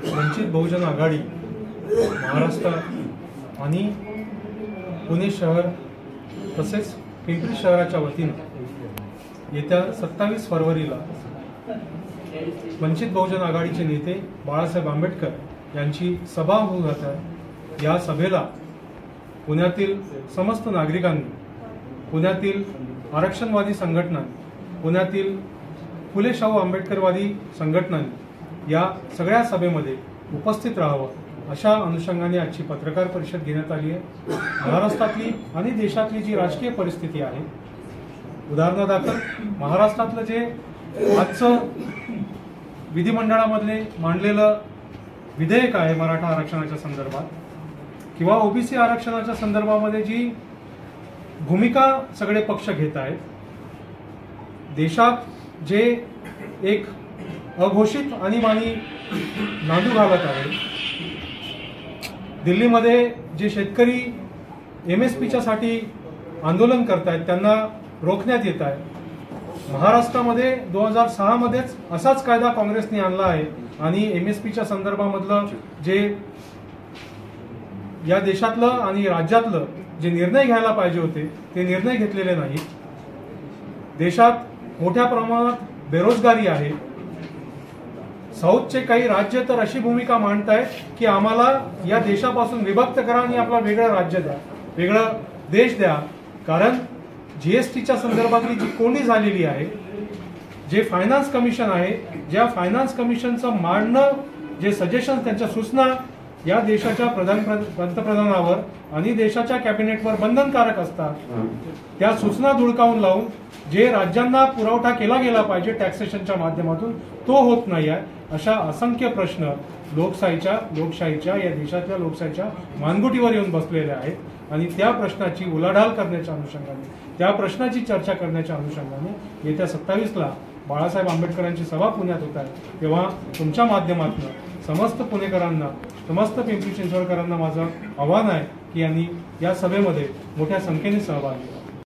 वंचित बहुजन आघाडी महाराष्ट्र आणि पुणे शहर तसेच पिंपरी शहराच्या वतीने येत्या 27 फरवरीला वंचित बहुजन आघाडीचे नेते बाळासाहेब आंबेडकर यांची सभा होत आहे। या सभेला पुण्यातील समस्त नागरिकांनी, पुण्यातील आरक्षणवादी संघटनांनी, पुण्यातील फुले शाहू आंबेडकरवादी संघटनांनी या सगळ्या सभेमध्ये उपस्थित राहावं अशा अनुषंगाने आजची पत्रकार परिषद घेण्यात आली आहे। महाराष्ट्रातली आणि देशातली जी राजकीय परिस्थिती आहे, उदाहरणादाखल महाराष्ट्रातलं जे आजचं विधिमंडळामधले मांडलेलं विधेयक आहे मराठा आरक्षणाच्या संदर्भात किंवा ओबीसी आरक्षणाच्या संदर्भामध्ये जी भूमिका सगळे पक्ष घेत आहेत, देशात जे एक अघोषित आणीबाणी नांदू घालत आहे, दिल्लीमध्ये जे शेतकरी MSPच्या साठी आंदोलन करतायत त्यांना रोखण्यात येत आहे, महाराष्ट्रामध्ये 2006 मध्येच असाच कायदा काँग्रेसने आणला आहे आणि MSPच्या संदर्भामधलं जे या देशातलं आणि राज्यातलं जे निर्णय घ्यायला पाहिजे होते ते निर्णय घेतलेले नाहीत। देशात मोठ्या प्रमाणात बेरोजगारी आहे। साऊथचे काही राज्य तर अशी भूमिका मांडतायत की आम्हाला या देशापासून विभक्त करा आणि आपला वेगळं राज्य द्या, वेगळं देश द्या, कारण GSTच्या संदर्भातली जी कोंडी झालेली आहे, जे फायनान्स कमिशन आहे, ज्या फायनान्स कमिशनचं मांडणं जे सजेशन त्यांच्या सूचना या देशाच्या पंतप्रधानावर आणि देशाच्या कॅबिनेटवर बंधनकारक असतात, त्या सूचना धुडकावून लावून जे राज्यांना पुरवठा केला गेला पाहिजे टॅक्सेशनच्या माध्यमातून तो होत नाही आहे, अशा असंख्य प्रश्न लोकशाहीच्या या देशातल्या लोकशाहीच्या मानगुटीवर येऊन बसलेले आहेत आणि त्या प्रश्नाची उलाढाल करण्याच्या अनुषंगाने, त्या प्रश्नाची चर्चा करण्याच्या अनुषंगाने येत्या 27ला बाळासाहेब आंबेडकरांची सभा पुण्यात होत आहे। तेव्हा तुमच्या माध्यमातून समस्त पुणेकरांना, समस्त पिंपरी चिंचवडकरांना माझं आव्हान आहे की यांनी या सभेमध्ये मोठ्या संख्येने सहभागी व्हावं।